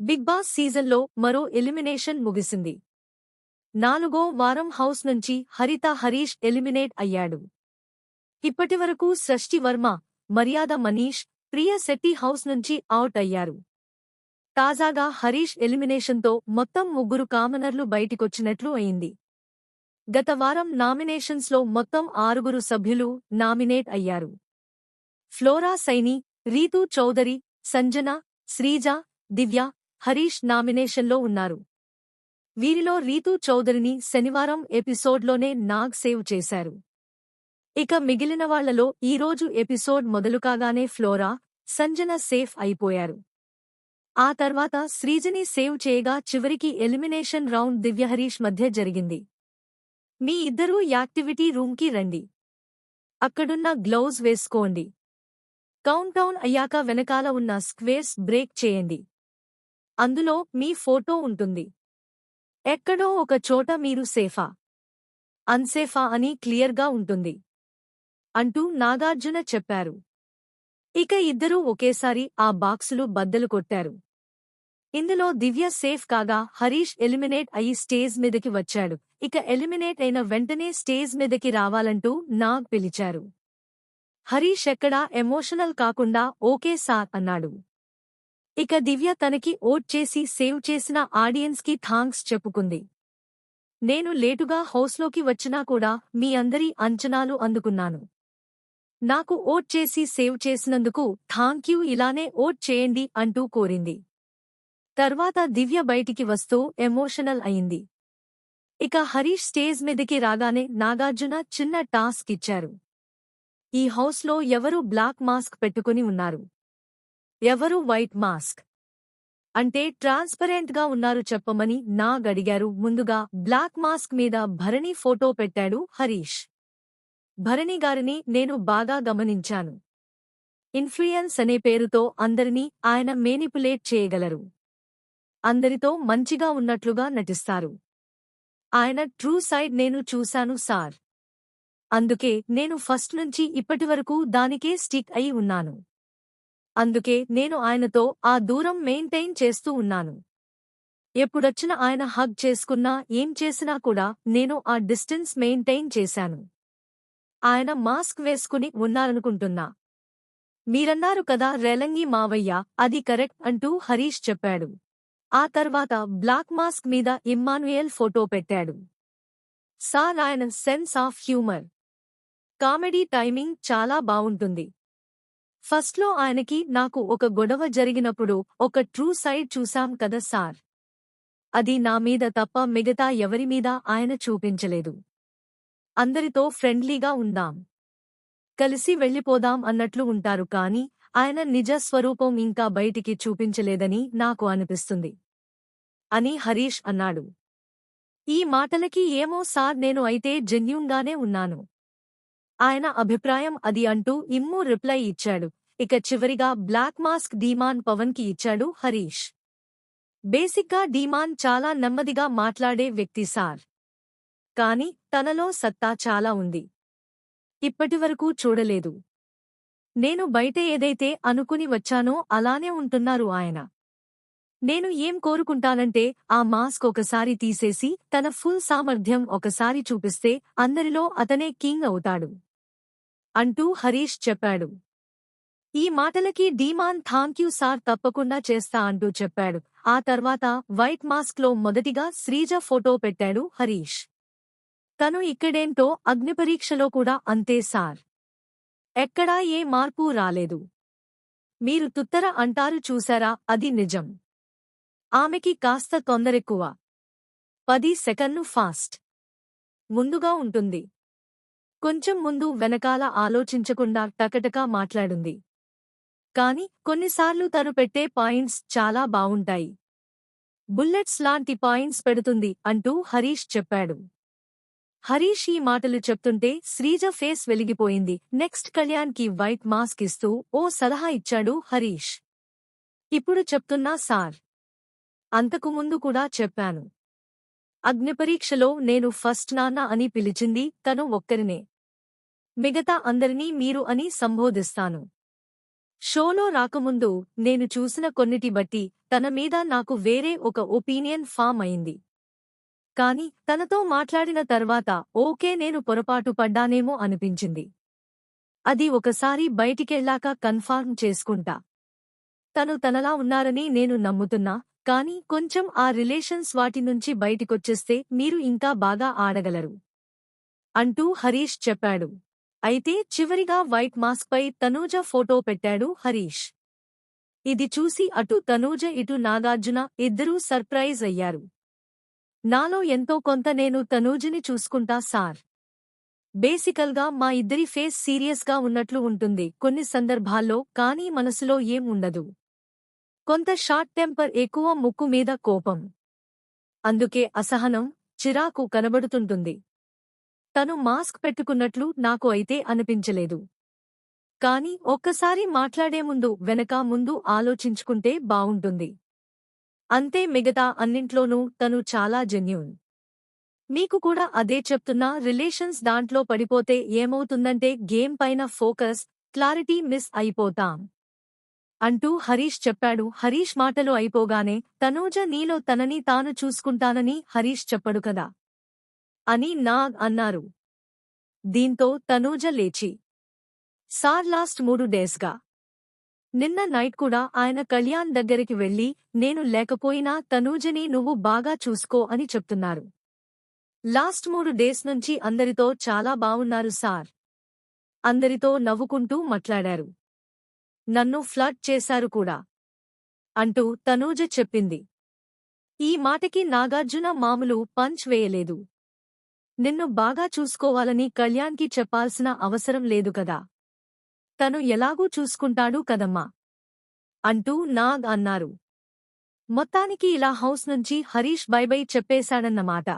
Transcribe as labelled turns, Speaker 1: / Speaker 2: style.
Speaker 1: Big boss సీజన్లో మరో elimination ముగిసింది. 4వ వారం హౌస్ నుంచి హరీష్ ఎలిమినేట్ అయ్యాడు. ఇప్పటివరకు సృష్టి వర్మ, మర్యాద మనీష్, ప్రియ శెట్టి హౌస్ నుంచి అవుట్ అయ్యారు. తాజాగా హరీష్ ఎలిమినేషన్తో మొత్తం 3 కామనర్లు బయటికొచ్చినట్లు అయింది. గత వారం నామినేషన్స్లో మొత్తం 6 సభ్యులు నామినేట్ అయ్యారు. ఫ్లోరా సైని, రీతూ చౌదరి, సంజన, శ్రీజ, దివ్య, హరీష్ నామినేషన్లో ఉన్నారు. వీరిలో రీతూ చౌదరిని శనివారం ఎపిసోడ్లోనే నాగ్ సేవ్ చేశారు. ఇక మిగిలిన వాళ్లలో ఈరోజు ఎపిసోడ్ మొదలుకాగానే ఫ్లోరా, సంజన సేఫ్ అయిపోయారు. ఆ తర్వాత శ్రీజని సేవ్ చేయగా చివరికి ఎలిమినేషన్ రౌండ్ దివ్యహరీష్ మధ్య జరిగింది. మీ ఇద్దరూ యాక్టివిటీ రూమ్కి రండి. అక్కడున్న గ్లౌజ్ వేసుకోండి. కౌంటౌన్ అయ్యాక వెనకాల ఉన్న స్క్వేర్స్ బ్రేక్ చేయండి. అందులో మీ ఫోటో ఉంటుంది. ఎక్కడో ఒక చోట మీరు సేఫా, అన్సేఫా అని క్లియర్గా ఉంటుంది అంటూ నాగార్జున చెప్పారు. ఇక ఇద్దరూ ఒకేసారి ఆ బాక్సులు బద్దలు కొట్టారు. ఇందులో దివ్య సేఫ్ కాగా హరీష్ ఎలిమినేట్ అయి స్టేజ్ మీదకి వచ్చాడు. ఇక ఎలిమినేట్ అయిన వెంటనే స్టేజ్ మీదకి రావాలంటూ నాగ్ పిలిచారు. హరీష్ ఎక్కడా ఎమోషనల్ కాకుండా ఓకే సార్ అన్నాడు. ఇక దివ్య తనకి ఓట్ చేసి సేవ్ చేసిన ఆడియన్స్కి థాంక్స్ చెప్పుకుంది. నేను లేటుగా హౌస్లోకి వచ్చినా కూడా మీ అందరి అంచనాలు అందుకున్నాను. నాకు ఓట్ చేసి సేవ్ చేసినందుకు థాంక్యూ, ఇలానే ఓట్ చేయండి అంటూ కోరింది. తర్వాత దివ్య బయటికి వస్తూ ఎమోషనల్ అయింది. ఇక హరీష్ స్టేజ్ మీదకి రాగానే నాగార్జున చిన్న టాస్క్ ఇచ్చారు. ఈ హౌస్లో ఎవరు బ్లాక్ మాస్క్ పెట్టుకుని ఉన్నారు, ఎవరు వైట్ మాస్క్ అంటే ట్రాన్స్పరెంట్గా ఉన్నారు చెప్పమని నాగ్ అడిగారు. ముందుగా బ్లాక్ మాస్క్ మీద భరణి ఫోటో పెట్టాడు హరీష్. భరణి గారిని నేను బాగా గమనించాను. ఇన్ఫ్లుయెన్స్ అనే పేరుతో అందరినీ ఆయన మేనిపులేట్ చేయగలరు. అందరితో మంచిగా ఉన్నట్లుగా నటిస్తారు. ఆయన ట్రూ సైడ్ నేను చూశాను సార్. అందుకే నేను ఫస్ట్ నుంచి ఇప్పటివరకు దానికే స్టిక్ అయి ఉన్నాను. అందుకే నేను ఆయనతో ఆ దూరం మెయింటైన్ చేస్తూ ఉన్నాను. ఎప్పుడొచ్చిన ఆయన హగ్ చేసుకున్నా ఏం చేసినా కూడా నేను ఆ డిస్టెన్స్ మెయింటైన్ చేశాను. ఆయన మాస్క్ వేసుకుని ఉన్నారనుకుంటున్నా. మీరన్నారు కదా రేలంగి మావయ్య, అది కరెక్ట్ అంటూ హరీష్ చెప్పాడు. ఆ తర్వాత బ్లాక్ మాస్క్ మీద ఇమ్మాన్యుయేల్ ఫోటో పెట్టాడు. సార్ ఆయన sense of humour, comedy timing చాలా బావుంటుంది. ఫస్ట్లో ఆయనకి నాకు ఒక గొడవ జరిగినప్పుడు ఒక ట్రూ సైడ్ చూశాం కదా సార్. అది నా మీద తప్ప మిగతా ఎవరిమీద ఆయన చూపించలేదు. అందరితో ఫ్రెండ్లీగా ఉందాం, కలిసి వెళ్ళిపోదాం అన్నట్లు ఉంటారు కానీ ఆయన నిజ స్వరూపం ఇంకా బయటికి చూపించలేదని నాకు అనిపిస్తుంది అని హరీష్ అన్నాడు. ఈ మాటలకి ఏమో సార్, నేను అయితే జెన్యూన్గానే ఉన్నాను. ఆయన అభిప్రాయం అది అంటూ ఇమ్ము రిప్లై ఇచ్చాడు. ఇక చివరిగా బ్లాక్ మాస్క్ డీమాన్ పవన్కి ఇచ్చాడు హరీష్. బేసిక్గా డీమాన్ చాలా నెమ్మదిగా మాట్లాడే వ్యక్తి సార్. కాని తనలో సత్తా చాలా ఉంది. ఇప్పటివరకు చూడలేదు. నేను బయట ఏదైతే అనుకుని వచ్చానో అలానే ఉంటున్నారు ఆయన. నేను ఏం కోరుకుంటానంటే ఆ మాస్క్ ఒకసారి తీసేసి తన ఫుల్ సామర్థ్యం ఒకసారి చూపిస్తే అందరిలో అతనే కింగ్ అవుతాడు అంటూ హరీష్ చెప్పాడు. ఈ మాటలకి డీమాన్ థాంక్యూ సార్, తప్పకుండా చేస్తా అంటూ చెప్పాడు. ఆ తర్వాత వైట్ మాస్క్లో మొదటిగా శ్రీజ ఫోటో పెట్టాడు హరీష్. తను ఇక్కడేంటో అగ్నిపరీక్షలో కూడా అంతే సార్. ఎక్కడా ఏ మార్పు రాలేదు. మీరు తుత్తర అంటారు చూశారా, అది నిజం. ఆమెకి కాస్త తొందరెక్కువ. 10 సెకన్లు ఫాస్ట్ ముందుగా ఉంటుంది. కొంచెం ముందు వెనకాల ఆలోచించకుండా టకటకా మాట్లాడుంది. కాని కొన్నిసార్లు తను పెట్టే పాయింట్స్ చాలా బావుంటాయి. బుల్లెట్స్ లాంటి పాయింట్స్ పెడుతుంది అంటూ హరీష్ చెప్పాడు. హరీష్ ఈ మాటలు చెప్తుంటే శ్రీజ ఫేస్ వెలిగిపోయింది. నెక్స్ట్ కళ్యాణ్కి వైట్ మాస్క్ ఇస్తూ ఓ సలహా ఇచ్చాడు హరీష్. ఇప్పుడు చెప్తున్నా సార్, అంతకుముందు కూడా చెప్పాను. అగ్నిపరీక్షలో నేను ఫస్ట్ నాన్న అని పిలిచింది తను ఒక్కరినే. మిగతా అందరినీ మీరు అని సంబోధిస్తాను. షోలో రాకముందు నేను చూసిన కొన్నిటి బట్టి తన మీద నాకు వేరే ఒక ఒపీనియన్ ఫామ్ అయింది. కాని తనతో మాట్లాడిన తర్వాత ఓకే నేను పొరపాటు పడ్డానేమో అనిపించింది. అది ఒకసారి బయటికెళ్ళాక కన్ఫర్మ్ చేసుకుంటా. తను తనలా ఉన్నారని నేను నమ్ముతున్నా, కానీ కొంచెం ఆ రిలేషన్స్ వాటి నుంచి బయటికొచ్చేస్తే మీరు ఇంకా బాగా ఆడగలరు అంటూ హరీష్ చెప్పాడు. అయితే చివరిగా వైట్ మాస్క్ పై తనూజ ఫోటో పెట్టాడు హరీష్. ఇది చూసి అటు తనూజ ఇటు నాగార్జున ఇద్దరూ సర్ప్రైజ్ అయ్యారు. నాలో ఎంతో కొంత నేను తనూజని చూసుకుంటా సార్. బేసికల్గా మా ఇద్దరి ఫేస్ సీరియస్గా ఉన్నట్లు ఉంటుంది కొన్ని సందర్భాల్లో, కానీ మనసులో ఏం ఉండదు. కొంత షార్ట్ టెంపర్ ఎక్కువ, ముక్కు మీద కోపం. అందుకే అసహనం, చిరాకు కనబడుతుంటుంది. తను మాస్క్ పెట్టుకున్నట్లు నాకు అయితే అనిపించలేదు. కాని ఒక్కసారి మాట్లాడే ముందు వెనక ముందు ఆలోచించుకుంటే బావుంటుంది. అంతే, మిగతా అన్నింట్లోనూ తను చాలా జెన్యూన్. మీకు కూడా అదే చెప్తున్నా. రిలేషన్స్ దాంట్లో పడిపోతే ఏమవుతుందంటే గేమ్ పైన ఫోకస్, క్లారిటీ మిస్ అయిపోతాం అంటూ హరీష్ చెప్పాడు. హరీష్ మాటలు అయిపోగానే తనూజ నీలో తనని తాను చూసుకుంటానని హరీష్ చెప్పడు కదా అని నాగ్ అన్నారు. దీంతో తనూజ లేచి, సార్ లాస్ట్ 3 డేస్గా నిన్న నైట్ కూడా ఆయన కళ్యాణ్ దగ్గరికి వెళ్లి నేను లేకపోయినా తనూజని నువ్వు బాగా చూసుకో అని చెప్తున్నారు. లాస్ట్ 3 డేస్ నుంచి అందరితో చాలా బావున్నారు సార్. అందరితో నవ్వుకుంటూ మాట్లాడారు. నన్ను ఫ్లర్ట్ చేశారు కూడా అంటూ తనూజ చెప్పింది. ఈ మాటకి నాగార్జున మామూలు పంచ్ వేయలేదు. నిన్ను బాగా చూసుకోవాలని కళ్యాణ్కి చెప్పాల్సిన అవసరం లేదు కదా, తను ఎలాగూ చూసుకుంటాడు కదమ్మా అంటూ నాగ్ అన్నారు. మొత్తానికి ఇలా హౌస్ నుంచి హరీష్ బై బై చెప్పేశాడన్నమాట.